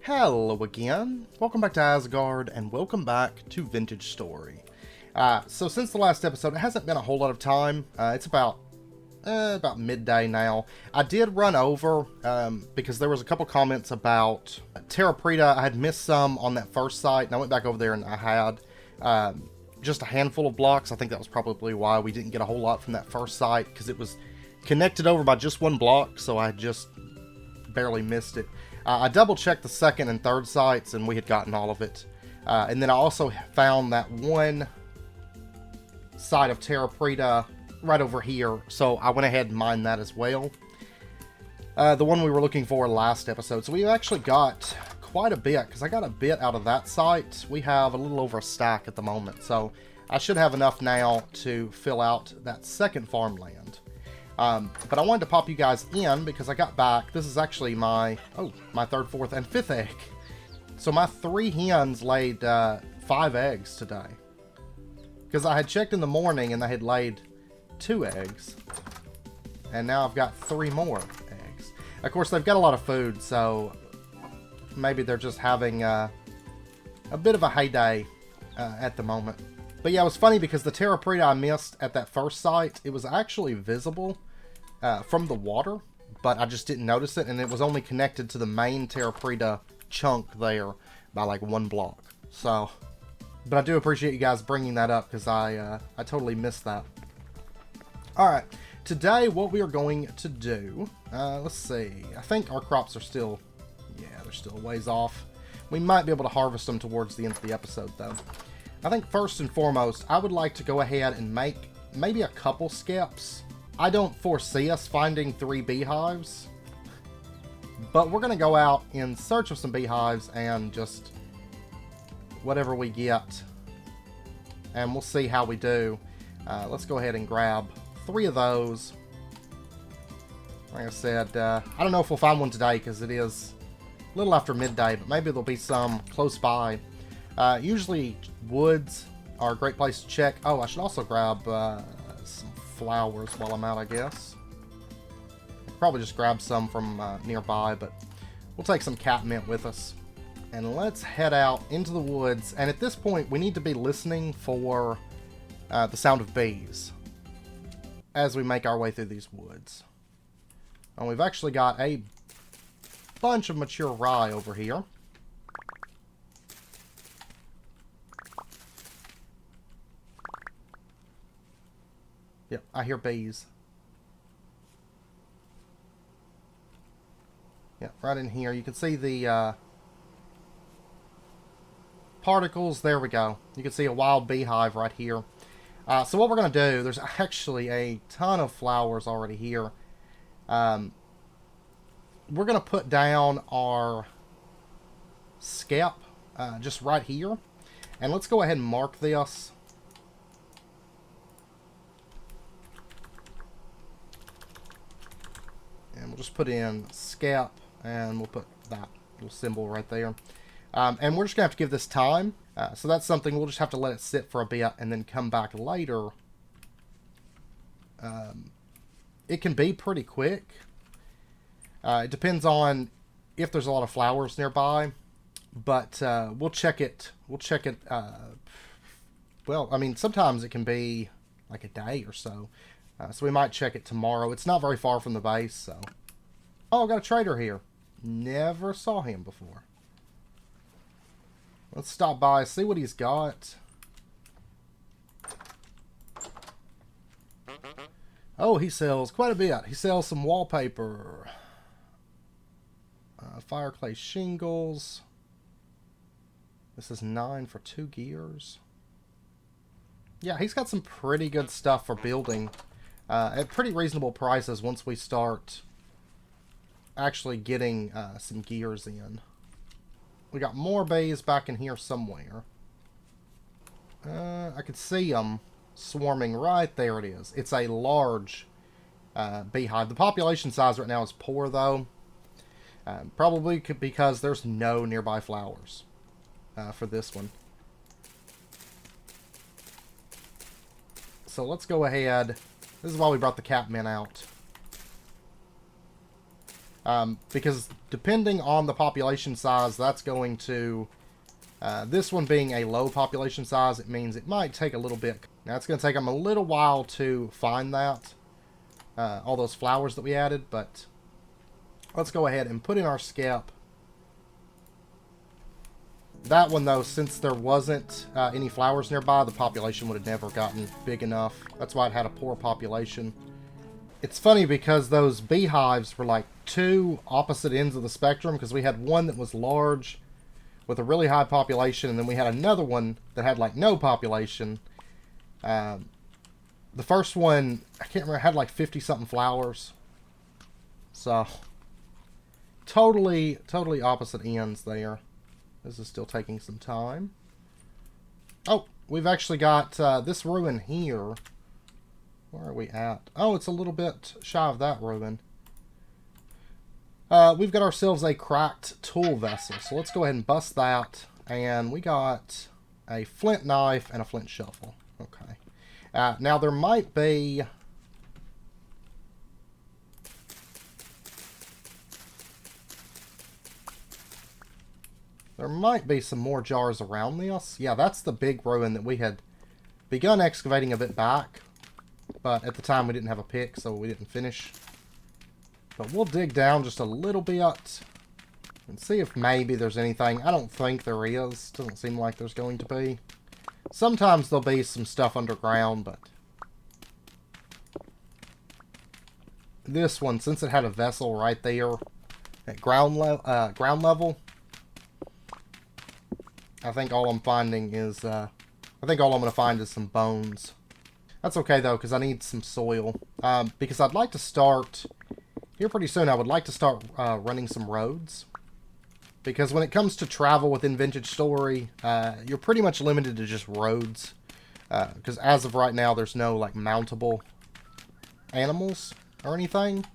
Hello again, welcome back to Asgard, and welcome back to Vintage Story. So since the last episode, it hasn't been a whole lot of time. It's about midday now. I did run over, because there was a couple comments about Terra Preta. I had missed some on that first site, and I went back over there and I had just a handful of blocks. I think that was probably why we didn't get a whole lot from that first site, because it was connected over by just one block, so I just barely missed it. I double-checked the second and third sites, and we had gotten all of it. And then I also found that one site of Terra Preta right over here, so I went ahead and mined that as well. The one we were looking for last episode. So we actually got quite a bit, because I got a bit out of that site. We have a little over a stack at the moment, so I should have enough now to fill out that second farmland. But I wanted to pop you guys in because I got back. This is actually my third, fourth, and fifth egg. So my 3 hens laid 5 eggs today. Because I had checked in the morning and they had laid 2 eggs. And now I've got 3 more eggs. Of course, they've got a lot of food, so maybe they're just having a bit of a heyday at the moment. But yeah, it was funny because the Terra Preta I missed at that first site, it was actually visible from the water, but I just didn't notice it, and it was only connected to the main Terra Preta chunk there by like 1 block. So, but I do appreciate you guys bringing that up because I totally missed that. Alright, today what we are going to do, let's see, I think our crops are still, yeah, they're still a ways off. We might be able to harvest them towards the end of the episode though. I think first and foremost, I would like to go ahead and make maybe a couple skips. I don't foresee us finding 3 beehives, but we're going to go out in search of some beehives and just whatever we get, and we'll see how we do. Let's go ahead and grab 3 of those. Like I said, I don't know if we'll find one today because it is a little after midday, but maybe there'll be some close by. Usually woods are a great place to check. Oh, I should also grab some flowers while I'm out, I guess. I'll probably just grab some from nearby, but we'll take some catmint with us. And let's head out into the woods. And at this point, we need to be listening for the sound of bees as we make our way through these woods. And we've actually got a bunch of mature rye over here. Yep, I hear bees. Yep, right in here. You can see the particles. There we go. You can see a wild beehive right here. So what we're going to do, there's actually a ton of flowers already here. We're going to put down our skep just right here. And let's go ahead and mark this. And we'll just put in skep, and we'll put that little symbol right there. And we're just going to have to give this time. So that's something we'll just have to let it sit for a bit and then come back later. It can be pretty quick. It depends on if there's a lot of flowers nearby. But we'll check it. We'll check it. Well, I mean, sometimes it can be like a day or so. So we might check it tomorrow. It's not very far from the base, so... Oh, I've got a trader here. Never saw him before. Let's stop by, see what he's got. Oh, he sells quite a bit. He sells some wallpaper. Fire clay shingles. This is 9 for 2 gears. Yeah, he's got some pretty good stuff for building. At pretty reasonable prices once we start actually getting some gears in. We got more bees back in here somewhere. I can see them swarming right there. It is. It's a large beehive. The population size right now is poor though. Probably because there's no nearby flowers for this one. So let's go ahead. This is why we brought the catmint out. Because depending on the population size, that's going to... this one being a low population size, it means it might take a little bit. Now, it's going to take them a little while to find that. All those flowers that we added, but let's go ahead and put in our skep. That one, though, since there wasn't any flowers nearby, the population would have never gotten big enough. That's why it had a poor population. It's funny because those beehives were like two opposite ends of the spectrum, because we had one that was large with a really high population, and then we had another one that had like no population. The first one, I can't remember, had like 50-something flowers. So, totally opposite ends there. This is still taking some time. Oh, we've actually got this ruin here. Where are we at? Oh, it's a little bit shy of that ruin. We've got ourselves a cracked tool vessel. So let's go ahead and bust that. And we got a flint knife and a flint shovel. Okay. Now there might be... There might be some more jars around this. Yeah, that's the big ruin that we had begun excavating a bit back. But at the time we didn't have a pick, so we didn't finish. But we'll dig down just a little bit and see if maybe there's anything. I don't think there is. Doesn't seem like there's going to be. Sometimes there'll be some stuff underground, but... This one, since it had a vessel right there at ground level, I think all I'm finding is... I think all I'm going to find is some bones. That's okay, though, because I need some soil. Because I'd like to start... Here pretty soon, I would like to start running some roads. Because when it comes to travel within Vintage Story, you're pretty much limited to just roads. Because as of right now, there's no, like, mountable animals or anything.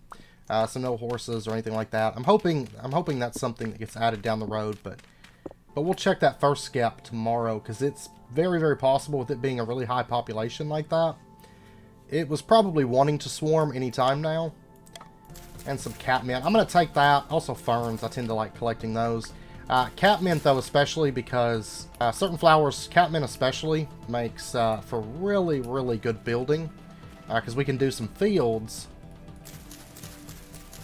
So no horses or anything like that. I'm hoping that's something that gets added down the road, but we'll check that first skep tomorrow, because it's very, very possible with it being a really high population like that. It was probably wanting to swarm any time now. And some catmint. I'm going to take that. Also ferns. I tend to like collecting those. Catmint, though, especially because certain flowers, catmint especially, makes for really, really good building. Because we can do some fields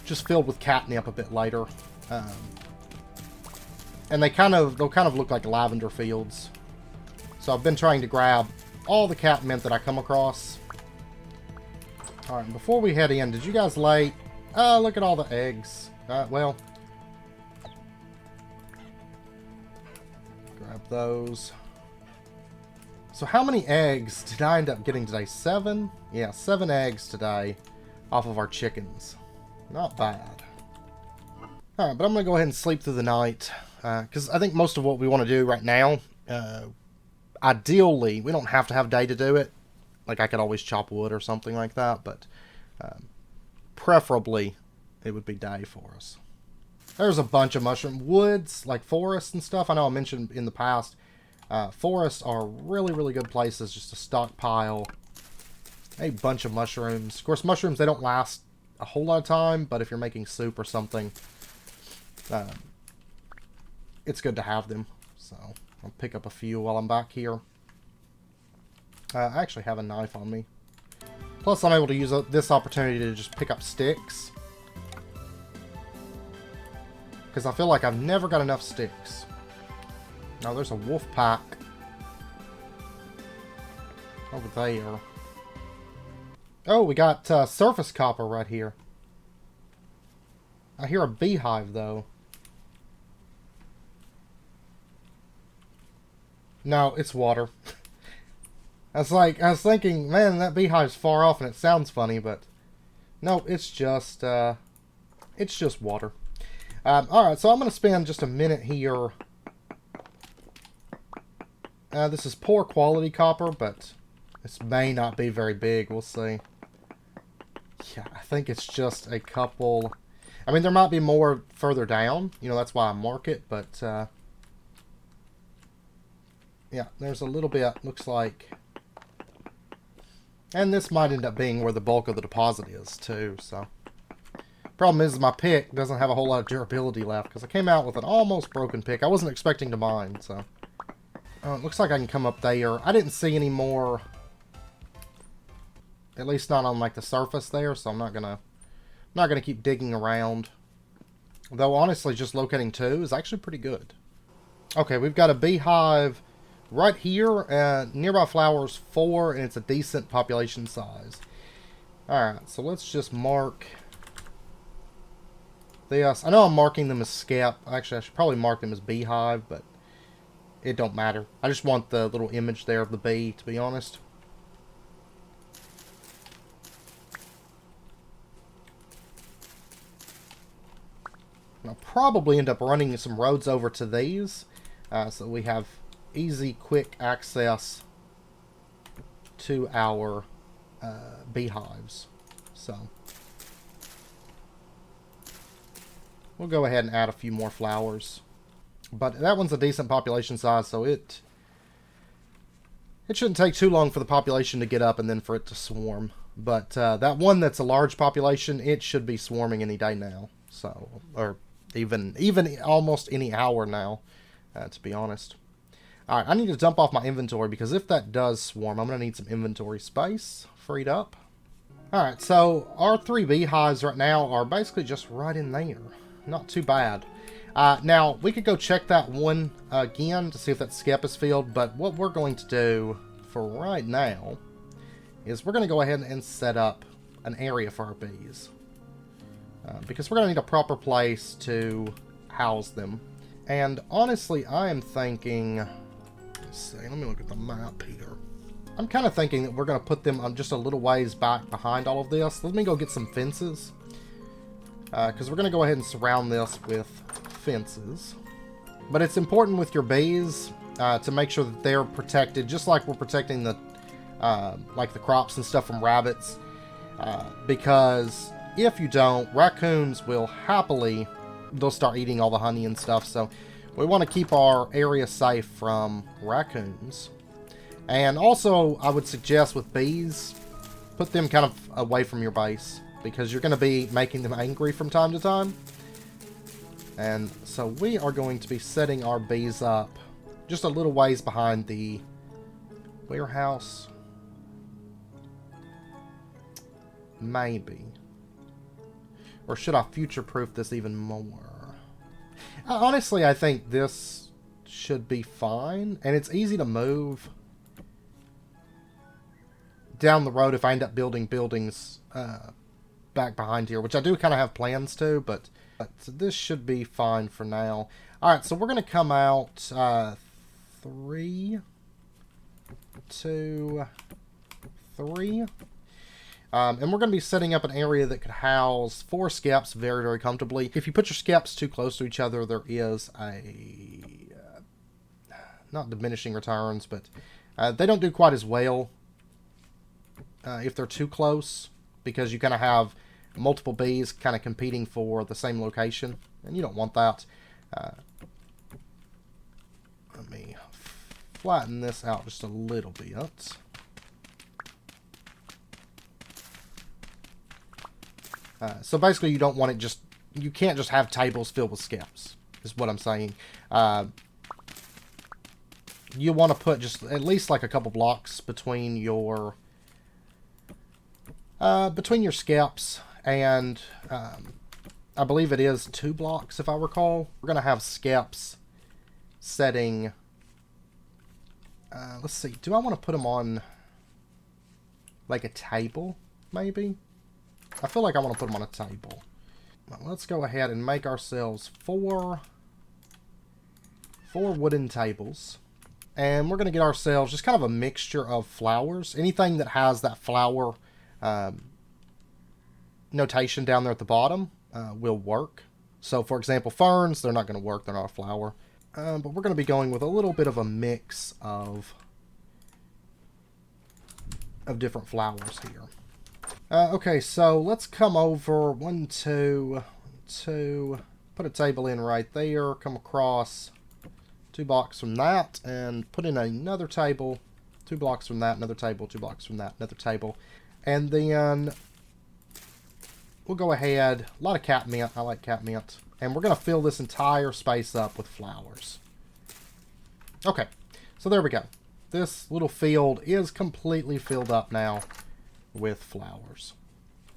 just filled with catnip a bit later. And they'll kind of look like lavender fields. So I've been trying to grab all the catmint that I come across. Alright, before we head in, did you guys lay... Oh, look at all the eggs. Well. Grab those. So how many eggs did I end up getting today? 7? Yeah, 7 eggs today off of our chickens. Not bad. Alright, but I'm going to go ahead and sleep through the night. Because I think most of what we want to do right now, ideally, we don't have to have day to do it. Like, I could always chop wood or something like that, but preferably it would be day for us. There's a bunch of mushroom woods, like forests and stuff. I know I mentioned in the past, forests are really, really good places just to stockpile a bunch of mushrooms. Of course, mushrooms, they don't last a whole lot of time, but if you're making soup or something, it's good to have them. So I'll pick up a few while I'm back here. I actually have a knife on me. Plus, I'm able to use this opportunity to just pick up sticks. Because I feel like I've never got enough sticks. Now, there's a wolf pack over there. Oh, we got surface copper right here. I hear a beehive, though. No, it's water. I was thinking, man, that beehive's far off and it sounds funny, but no, it's just water. Alright, so I'm going to spend just a minute here. This is poor quality copper, but this may not be very big. We'll see. Yeah, I think it's just a couple. I mean, there might be more further down. You know, that's why I mark it, but yeah, there's a little bit, looks like. And this might end up being where the bulk of the deposit is, too, so Problem is my pick doesn't have a whole lot of durability left because I came out with an almost broken pick. I wasn't expecting to mine, so... it looks like I can come up there. I didn't see any more... At least not on, like, the surface there, so I'm not gonna keep digging around. Though, honestly, just locating 2 is actually pretty good. Okay, we've got a beehive right here. Nearby flowers 4, and it's a decent population size. Alright, so let's just mark this. I know I'm marking them as scap. Actually, I should probably mark them as beehive, but it don't matter. I just want the little image there of the bee, to be honest. I'll probably end up running some roads over to these, so we have easy, quick access to our beehives. So we'll go ahead and add a few more flowers. But that one's a decent population size, so it shouldn't take too long for the population to get up and then for it to swarm. But that one that's a large population, it should be swarming any day now. So, or even almost any hour now, to be honest. Alright, I need to dump off my inventory because if that does swarm, I'm going to need some inventory space freed up. Alright, so our 3 beehives right now are basically just right in there. Not too bad. Now, we could go check that one again to see if that skep is filled, but what we're going to do for right now is we're going to go ahead and set up an area for our bees. Because we're going to need a proper place to house them. And honestly, I am thinking... Let's see, let me look at the map here. I'm kind of thinking that we're going to put them on just a little ways back behind all of this. Let me go get some fences. Because we're going to go ahead and surround this with fences. But it's important with your bees to make sure that they're protected, just like we're protecting the like the crops and stuff from rabbits. Because if you don't, raccoons will happily, they'll start eating all the honey and stuff. So we want to keep our area safe from raccoons. And also, I would suggest with bees, put them kind of away from your base, because you're going to be making them angry from time to time. And so we are going to be setting our bees up just a little ways behind the warehouse. Maybe. Or should I future-proof this even more? Honestly, I think this should be fine. And it's easy to move down the road if I end up building buildings back behind here. Which I do kind of have plans to, but this should be fine for now. Alright, so we're going to come out 3, 2, 3. And we're going to be setting up an area that could house 4 skeps very, very comfortably. If you put your skeps too close to each other, there is a... not diminishing returns, but they don't do quite as well if they're too close. Because you kind of have multiple bees kind of competing for the same location. And you don't want that. Let me flatten this out just a little bit. So basically you don't want it just... You can't just have tables filled with skeps, is what I'm saying. You want to put just at least like a couple blocks between your... between your skeps, and I believe it is 2 blocks if I recall. We're going to have skeps setting... let's see, do I want to put them on like a table, maybe? I feel like I want to put them on a table. Well, let's go ahead and make ourselves 4 wooden tables. And we're going to get ourselves just kind of a mixture of flowers. Anything that has that flower notation down there at the bottom will work. So, for example, ferns, they're not going to work. They're not a flower. But we're going to be going with a little bit of a mix of different flowers here. Okay, so let's come over 1, 2, 2, put a table in right there, come across 2 blocks from that, and put in another table, 2 blocks from that, another table, 2 blocks from that, another table, and then we'll go ahead, a lot of catmint, I like catmint, and we're going to fill this entire space up with flowers. Okay, so there we go. This little field is completely filled up now with flowers.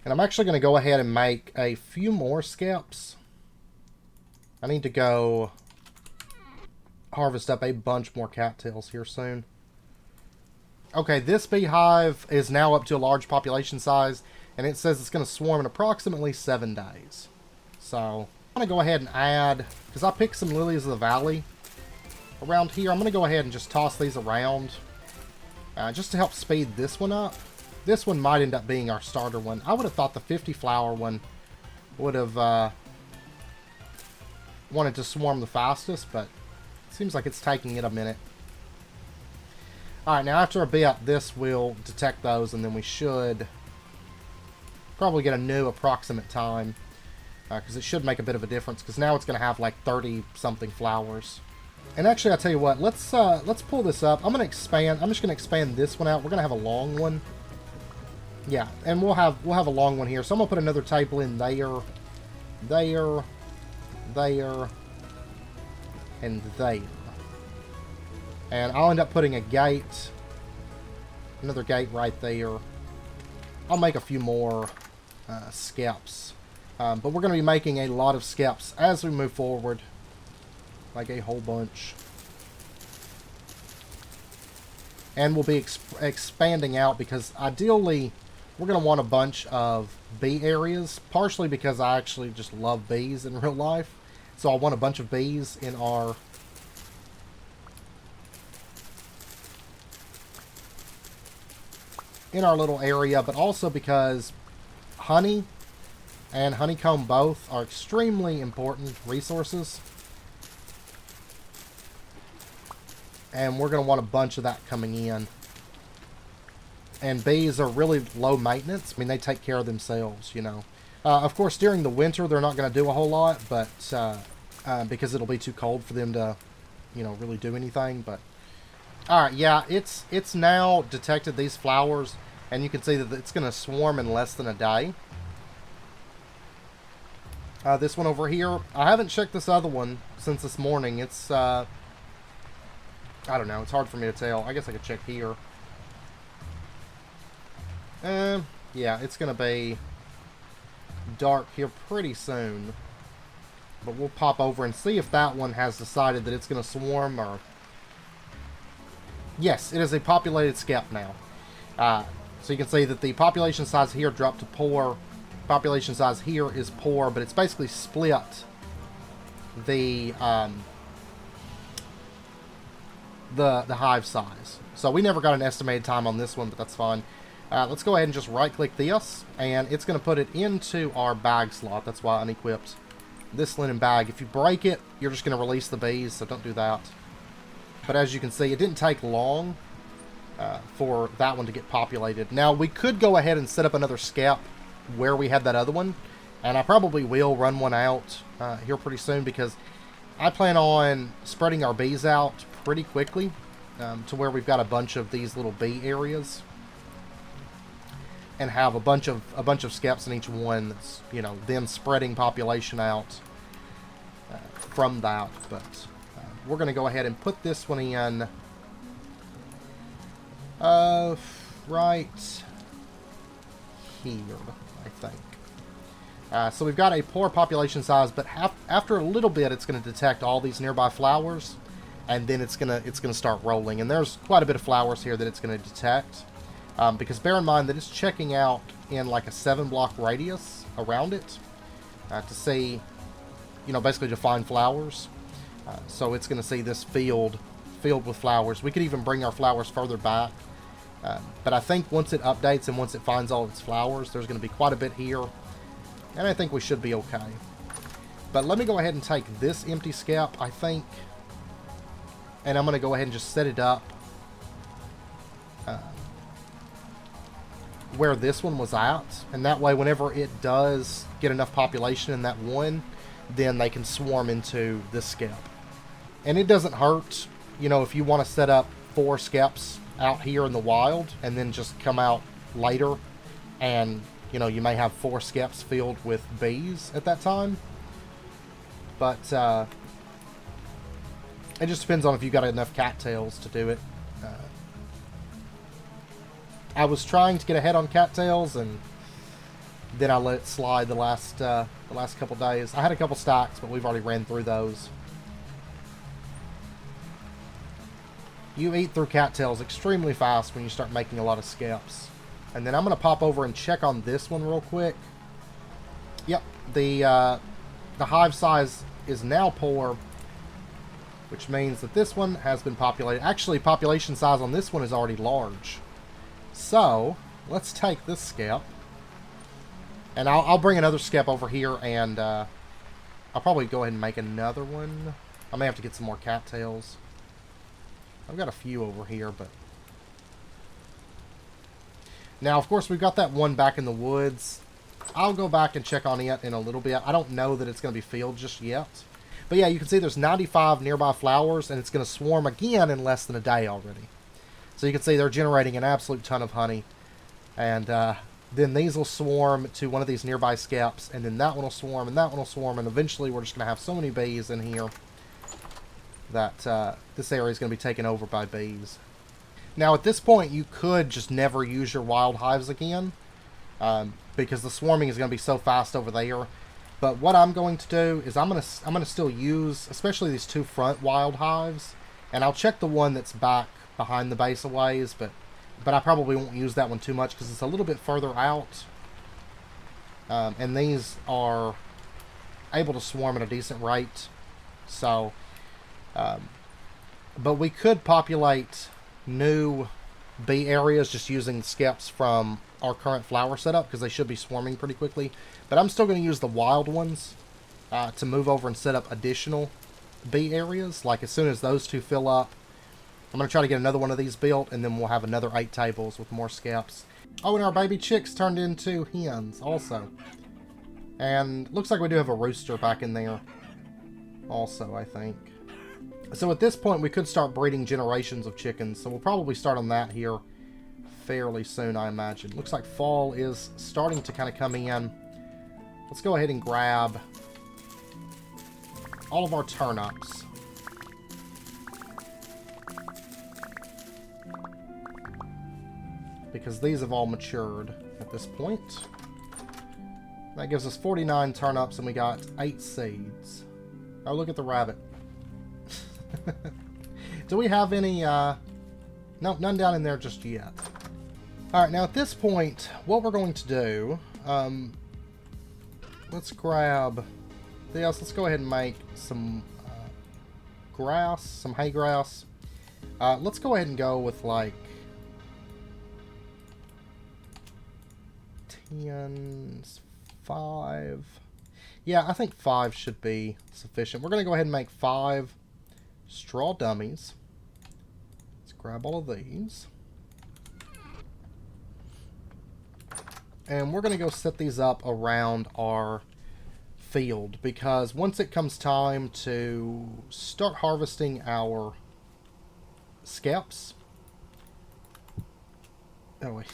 And I'm actually going to go ahead and make a few more skeps. I need to go harvest up a bunch more cattails here soon. Okay, this beehive is now up to a large population size, and it says it's going to swarm in approximately 7 days. So I'm going to go ahead and add, because I picked some lilies of the valley around here. I'm going to go ahead and just toss these around just to help speed this one up. This one might end up being our starter one. I would have thought the 50 flower one would have wanted to swarm the fastest, but it seems like it's taking it a minute. Alright, now after a bit, this will detect those, and then we should probably get a new approximate time, because it should make a bit of a difference, because now it's going to have like 30-something flowers. And actually, I'll tell you what, let's pull this up. I'm just going to expand this one out. We're going to have a long one. Yeah, and we'll have a long one here. So I'm going to put another table in there, there, and there. And I'll end up putting a gate, another gate right there. I'll make a few more skeps. But we're going to be making a lot of skeps as we move forward. Like a whole bunch. And we'll be expanding out because ideally we're going to want a bunch of bee areas. Partially because I actually just love bees in real life. So I want a bunch of bees in our little area, but also because honey and honeycomb both are extremely important resources. And we're going to want a bunch of that coming in. And bees are really low maintenance. I mean, they take care of themselves, you know. Of course, during the winter, they're not going to do a whole lot, but because it'll be too cold for them to, you know, really do anything. But all right, yeah, it's now detected these flowers, and you can see that it's going to swarm in less than a day. This one over here, I haven't checked this other one since this morning. It's I don't know. It's hard for me to tell. I guess I could check here. Yeah, it's going to be dark here pretty soon. But we'll pop over and see if that one has decided that it's going to swarm or... Yes, it is a populated skep now. So you can see that the population size here dropped to poor. Population size here is poor, but it's basically split the hive size. So we never got an estimated time on this one, but that's fine. Let's go ahead and just right-click this, and it's going to put it into our bag slot. That's why I unequipped this linen bag. If you break it, you're just going to release the bees, so don't do that. But as you can see, it didn't take long for that one to get populated. Now, we could go ahead and set up another skep where we had that other one, and I probably will run one out here pretty soon, because I plan on spreading our bees out pretty quickly to where we've got a bunch of these little bee areas, and have a bunch of skeps in each one. That's, you know, then spreading population out from that. But we're going to go ahead and put this one in right here, I think. So we've got a poor population size, but after a little bit, it's going to detect all these nearby flowers, and then it's gonna start rolling. And there's quite a bit of flowers here that it's going to detect. Because bear in mind that it's checking out in like a 7-block radius around it to see, you know, basically to find flowers. So it's going to see this field filled with flowers. We could even bring our flowers further back. But I think once it updates and once it finds all its flowers, there's going to be quite a bit here. And I think we should be okay. But let me go ahead and take this empty skep, I think. And I'm going to go ahead and just set it up where this one was at, and that way whenever it does get enough population in that one, then they can swarm into this skep. And it doesn't hurt, you know, if you want to set up 4 skeps out here in the wild and then just come out later and you know, you may have 4 skeps filled with bees at that time. But it just depends on if you've got enough cattails to do it. I was trying to get ahead on cattails, and then I let it slide the last couple days. I had a couple stacks, but we've already ran through those. You eat through cattails extremely fast when you start making a lot of skeps. And then I'm going to pop over and check on this one real quick. Yep, the hive size is now poor, which means that this one has been populated. Actually, population size on this one is already large. So, let's take this skep. And I'll bring another skep over here, and I'll probably go ahead and make another one. I may have to get some more cattails. I've got a few over here, but... Now, of course, we've got that one back in the woods. I'll go back and check on it in a little bit. I don't know that it's going to be filled just yet. But yeah, you can see there's 95 nearby flowers, and it's going to swarm again in less than a day already. So you can see they're generating an absolute ton of honey. And then these will swarm to one of these nearby skeps, and then that one will swarm, and that one will swarm, and eventually we're just going to have so many bees in here that this area is going to be taken over by bees. Now, at this point, you could just never use your wild hives again, because the swarming is going to be so fast over there. But what I'm going to do is I'm going to still use, especially these 2 front wild hives, and I'll check the one that's back behind the base a ways, but I probably won't use that one too much because it's a little bit further out. And these are able to swarm at a decent rate. So, but we could populate new bee areas just using skeps from our current flower setup because they should be swarming pretty quickly. But I'm still going to use the wild ones to move over and set up additional bee areas. Like as soon as those 2 fill up, I'm going to try to get another one of these built, and then we'll have another 8 tables with more skeps. Oh, and our baby chicks turned into hens also. And looks like we do have a rooster back in there also, I think. So at this point, we could start breeding generations of chickens. So we'll probably start on that here fairly soon, I imagine. Looks like fall is starting to kind of come in. Let's go ahead and grab all of our turnips. Because these have all matured at this point. That gives us 49 turnips, and we got 8 seeds. Oh, look at the rabbit. Do we have any, no, none down in there just yet. Alright, now at this point, what we're going to do, let's grab this. Let's go ahead and make some grass, some hay grass. Let's go ahead and go with, like, 10, 5. Yeah, I think 5 should be sufficient. We're going to go ahead and make 5 straw dummies. Let's grab all of these. And we're going to go set these up around our field, because once it comes time to start harvesting our skeps... Oh wait,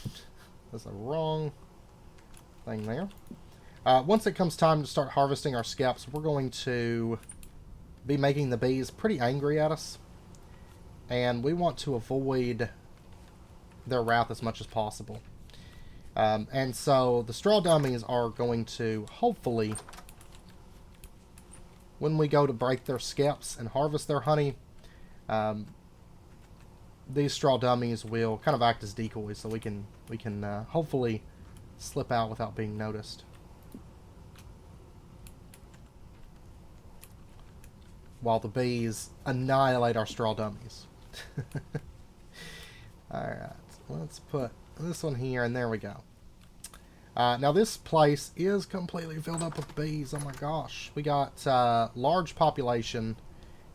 that's the wrong thing there. Once it comes time to start harvesting our skeps, we're going to be making the bees pretty angry at us, and we want to avoid their wrath as much as possible. And so the straw dummies are going to, hopefully, when we go to break their skeps and harvest their honey, these straw dummies will kind of act as decoys, so we can hopefully slip out without being noticed. While the bees annihilate our straw dummies. Alright, let's put this one here, and there we go. Now this place is completely filled up with bees. Oh my gosh. We got large population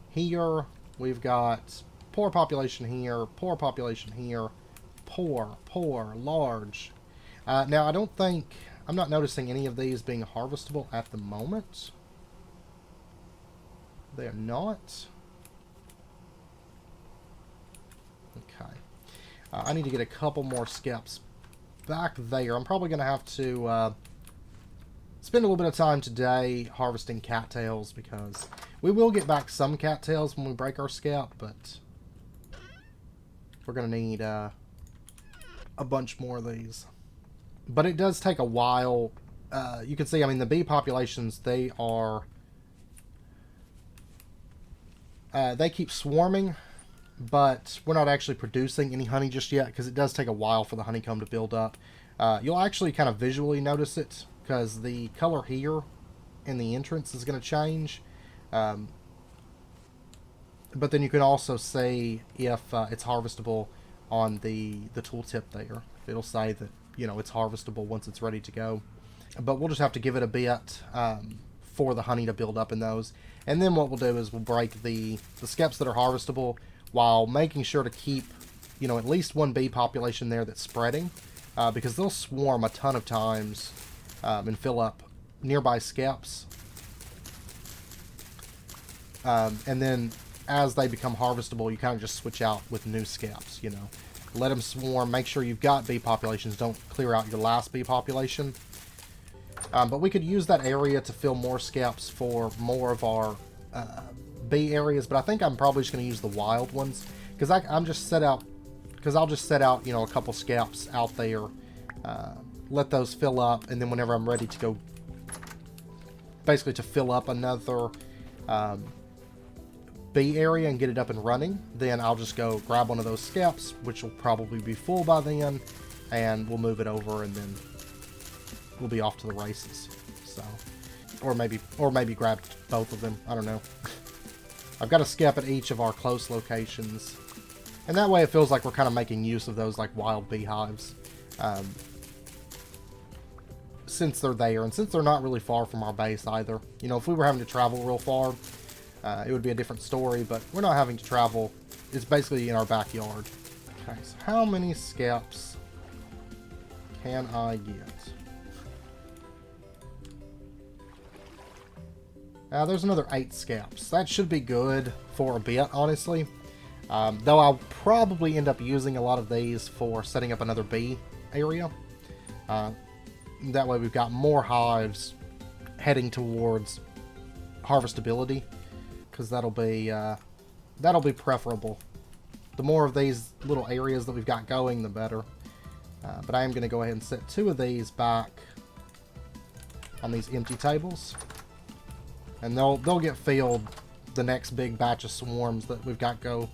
here. We've got poor population here, poor population here, poor, large. Now I'm not noticing any of these being harvestable at the moment. They are not. Okay. I need to get a couple more skeps back there. I'm probably going to have to spend a little bit of time today harvesting cattails, because we will get back some cattails when we break our scalp, but we're going to need a bunch more of these. But it does take a while. You can see, I mean, the bee populations, they keep swarming, but we're not actually producing any honey just yet, because it does take a while for the honeycomb to build up. You'll actually kind of visually notice it, because the color here in the entrance is going to change. But then you can also see if it's harvestable on the tooltip there. It'll say that, you know, it's harvestable once it's ready to go. But we'll just have to give it a bit for the honey to build up in those. And then what we'll do is we'll break the skeps that are harvestable, while making sure to keep, you know, at least one bee population there that's spreading, because they'll swarm a ton of times and fill up nearby skeps. And then as they become harvestable, you kind of just switch out with new skeps, you know. Let them swarm. Make sure you've got bee populations. Don't clear out your last bee population. But we could use that area to fill more skeps for more of our bee areas. But I think I'm probably just going to use the wild ones, because I'll just set out, you know, a couple skeps out there. Let those fill up, and then whenever I'm ready to go, basically to fill up another bee area and get it up and running, then I'll just go grab one of those skeps, which will probably be full by then, and we'll move it over, and then we'll be off to the races. So, or maybe grab both of them. I don't know. I've got a skep at each of our close locations, and that way it feels like we're kind of making use of those like wild beehives, since they're there, and since they're not really far from our base either. You know, if we were having to travel real far, it would be a different story, but we're not having to travel. It's basically in our backyard. Okay, so how many skeps can I get? There's another 8 skeps. That should be good for a bit, honestly. Though I'll probably end up using a lot of these for setting up another bee area. That way we've got more hives heading towards harvestability, because that'll be preferable. The more of these little areas that we've got going, the better. But I am going to go ahead and set 2 of these back on these empty tables, and they'll get filled the next big batch of swarms that we've got go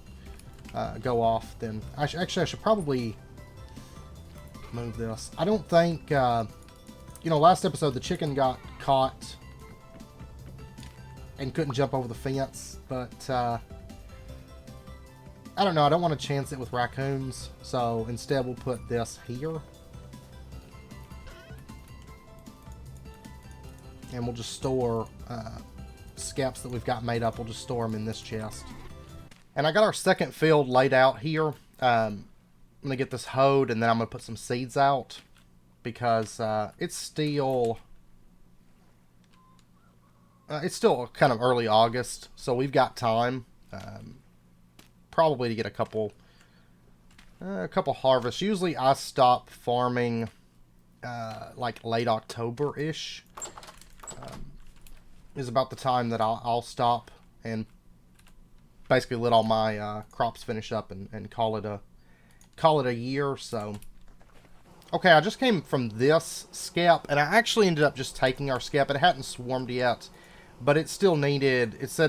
off. Then I should probably move this. I don't think you know, last episode the chicken got caught and couldn't jump over the fence, but I don't know, I don't want to chance it with raccoons, so instead we'll put this here, and we'll just store skeps that we've got made up. We'll just store them in this chest. And I got our second field laid out here. I'm gonna get this hoed, and then I'm gonna put some seeds out, because it's still kind of early August, so we've got time probably to get a couple harvests. Usually I stop farming like late October-ish. Is about the time that I'll stop and basically let all my crops finish up and call it a year. So okay, I just came from this skep, and I actually ended up just taking our skep. It hadn't swarmed yet, but it said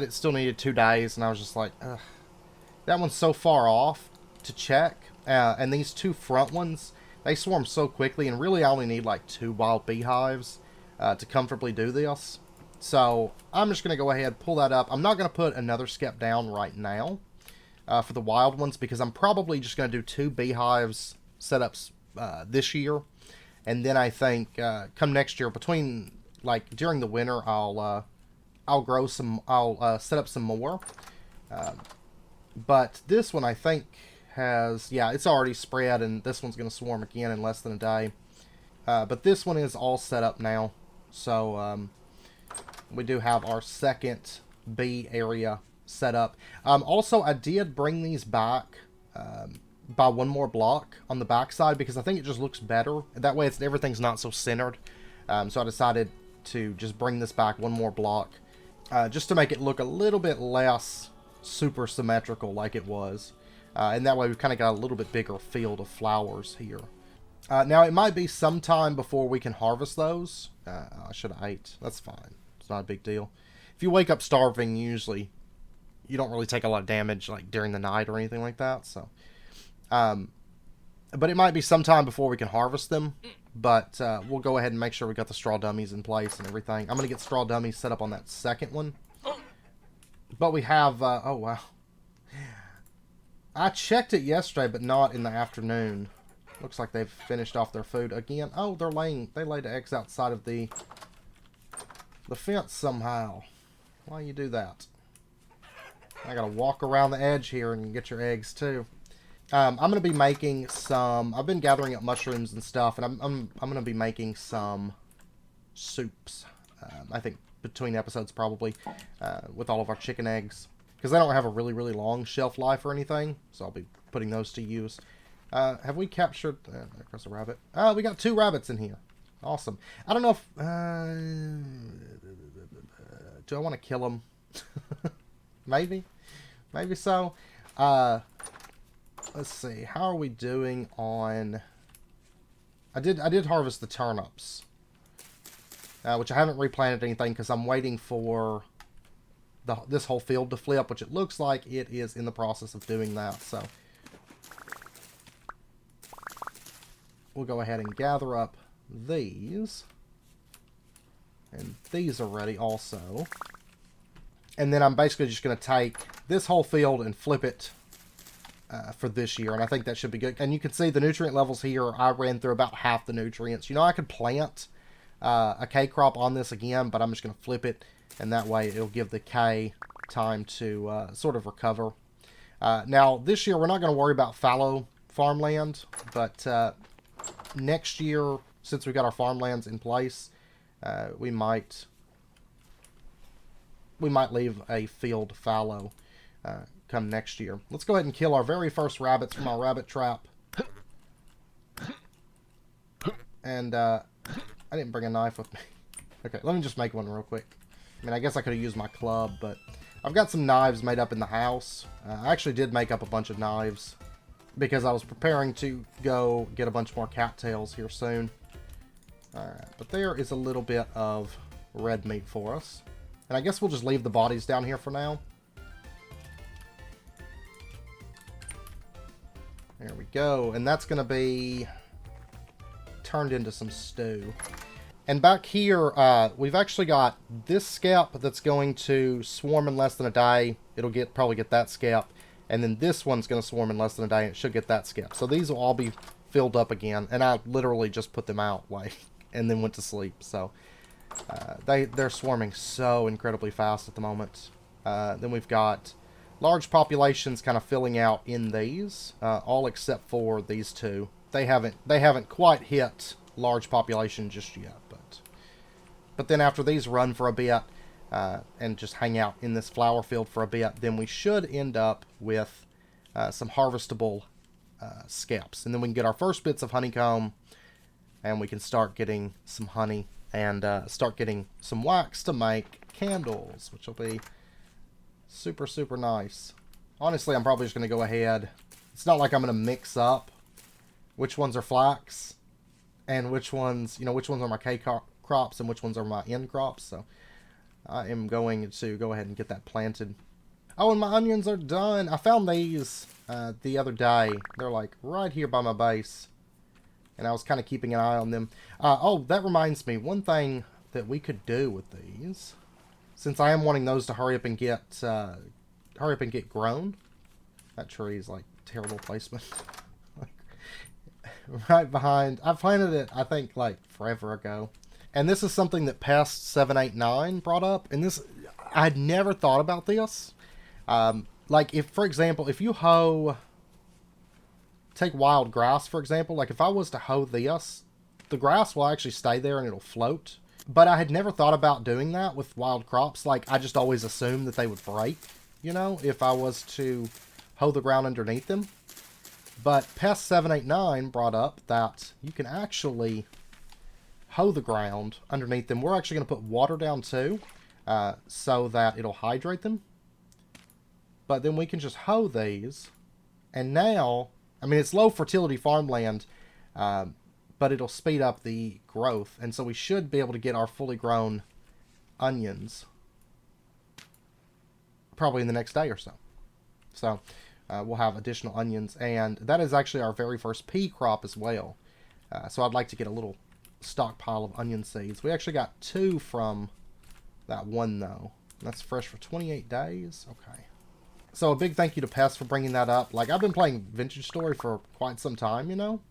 it still needed 2 days, and I was just like, ugh, that one's so far off to check. And these 2 front ones, they swarm so quickly, and really I only need like 2 wild beehives to comfortably do this. So I'm just going to go ahead and pull that up. I'm not going to put another skep down right now for the wild ones, because I'm probably just going to do 2 beehives setups this year, and then I think come next year, between like during the winter, I'll set up some more. But this one I think has, yeah, it's already spread, and this one's going to swarm again in less than a day. But this one is all set up now, so we do have our second bee area set up. Also, I did bring these back by one more block on the backside because I think it just looks better. That way everything's not so centered. So I decided to just bring this back one more block just to make it look a little bit less super symmetrical like it was. And that way we've kind of got a little bit bigger field of flowers here. Now it might be sometime before we can harvest those. I should have ate. That's fine. It's not a big deal. If you wake up starving, usually you don't really take a lot of damage like during the night or anything like that. So, but it might be sometime before we can harvest them. But we'll go ahead and make sure we got the straw dummies in place and everything. I'm gonna get straw dummies set up on that second one. But we have. Oh wow. I checked it yesterday, but not in the afternoon. Looks like they've finished off their food again. Oh, they laid eggs outside of the fence somehow. Why you do that? I gotta walk around the edge here and get your eggs too. I'm gonna be making some. I've been gathering up mushrooms and stuff, and I'm gonna be making some soups. I think between episodes probably with all of our chicken eggs because they don't have a really long shelf life or anything. So I'll be putting those to use. Have we captured? There goes a rabbit. We got 2 rabbits in here. Awesome. I don't know if do I want to kill them? Maybe so. Let's see. How are we doing on? I did harvest the turnips, which I haven't replanted anything because I'm waiting for this whole field to flip, which it looks like it is in the process of doing that. So we'll go ahead and gather up these, and these are ready also. And then I'm basically just going to take this whole field and flip it for this year. And I think that should be good. And you can see the nutrient levels here. I ran through about half the nutrients. You know, I could plant a K crop on this again, but I'm just going to flip it. And that way it'll give the K time to sort of recover. Now, this year we're not going to worry about fallow farmland. But next year, since we got our farmlands in place, we might leave a field fallow come next year. Let's go ahead and kill our very first rabbits from our rabbit trap. And I didn't bring a knife with me. Okay, let me just make one real quick. I mean, I guess I could have used my club, but I've got some knives made up in the house. I actually did make up a bunch of knives because I was preparing to go get a bunch more cattails here soon. Alright, but there is a little bit of red meat for us. And I guess we'll just leave the bodies down here for now. There we go. And that's going to be turned into some stew. And back here, we've actually got this scalp that's going to swarm in less than a day. It'll probably get that scalp. And then this one's going to swarm in less than a day, and it should get that scalp. So these will all be filled up again. And I literally just put them out, and then went to sleep. So they're swarming so incredibly fast at the moment. Then we've got large populations kind of filling out in these, all except for these 2. They haven't quite hit large population just yet, but then after these run for a bit and just hang out in this flower field for a bit, then we should end up with some harvestable scalps, and then we can get our first bits of honeycomb, and we can start getting some honey and start getting some wax to make candles, which will be super nice. Honestly, I'm probably just going to go ahead. It's not like I'm going to mix up which ones are flax and which ones are my K crops and which ones are my N crops. So I am going to go ahead and get that planted. Oh, and my onions are done. I found these the other day. They're like right here by my base, and I was kind of keeping an eye on them. Oh, that reminds me, one thing that we could do with these, since I am wanting those to hurry up and get grown. That tree is like terrible placement. Right behind. I planted it, I think, like forever ago. And this is something that Pest 789 brought up. And this, I'd never thought about this. Like, if, for example, if you take wild grass, for example. Like, if I was to hoe this, the grass will actually stay there and it'll float. But I had never thought about doing that with wild crops. Like, I just always assumed that they would break, if I was to hoe the ground underneath them. But Pest 789 brought up that you can actually hoe the ground underneath them. We're actually going to put water down too, so that it'll hydrate them. But then we can just hoe these. And now, I mean, it's low fertility farmland, but it'll speed up the growth. And so we should be able to get our fully grown onions probably in the next day or so. So we'll have additional onions. And that is actually our very first pea crop as well. So I'd like to get a little stockpile of onion seeds. We actually got 2 from that one, though. That's fresh for 28 days. Okay. So a big thank you to Pest for bringing that up. Like, I've been playing Vintage Story for quite some time, you know?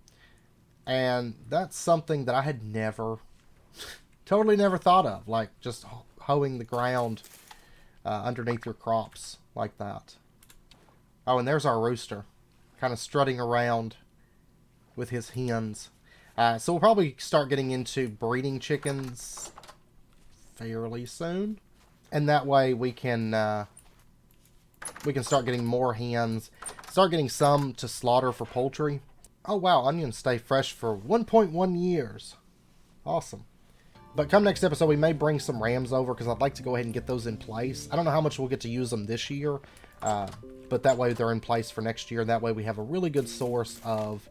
And that's something that I had never, totally never thought of. Like, just hoeing the ground underneath your crops like that. Oh, and there's our rooster. Kind of strutting around with his hens. So we'll probably start getting into breeding chickens fairly soon. And that way we can start getting more hens. Start getting some to slaughter for poultry. Oh wow, onions stay fresh for 1.1 years. Awesome. But come next episode, we may bring some rams over because I'd like to go ahead and get those in place. I don't know how much we'll get to use them this year, but that way they're in place for next year. That way we have a really good source of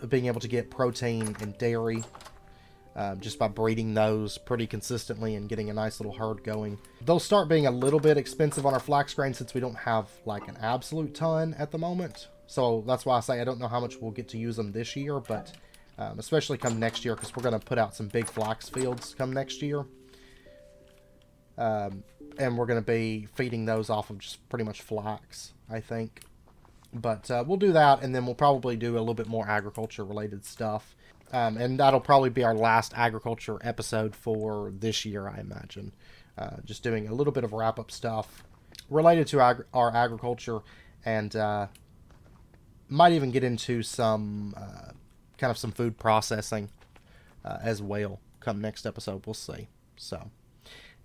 being able to get protein and dairy just by breeding those pretty consistently and getting a nice little herd going. They'll start being a little bit expensive on our flax grain since we don't have like an absolute ton at the moment. So that's why I say I don't know how much we'll get to use them this year, but especially come next year because we're going to put out some big flax fields come next year. And we're going to be feeding those off of just pretty much flax, I think. But we'll do that, and then we'll probably do a little bit more agriculture-related stuff. And that'll probably be our last agriculture episode for this year, I imagine. Just doing a little bit of wrap-up stuff related to our agriculture, and might even get into some kind of some food processing as well come next episode. We'll see. So,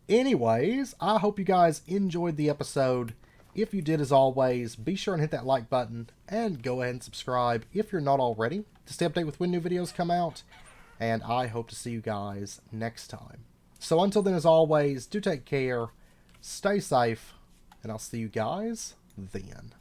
anyways, I hope you guys enjoyed the episode. If you did, as always, be sure and hit that like button and go ahead and subscribe if you're not already to stay updated with when new videos come out. And I hope to see you guys next time. So until then, as always, do take care, stay safe, and I'll see you guys then.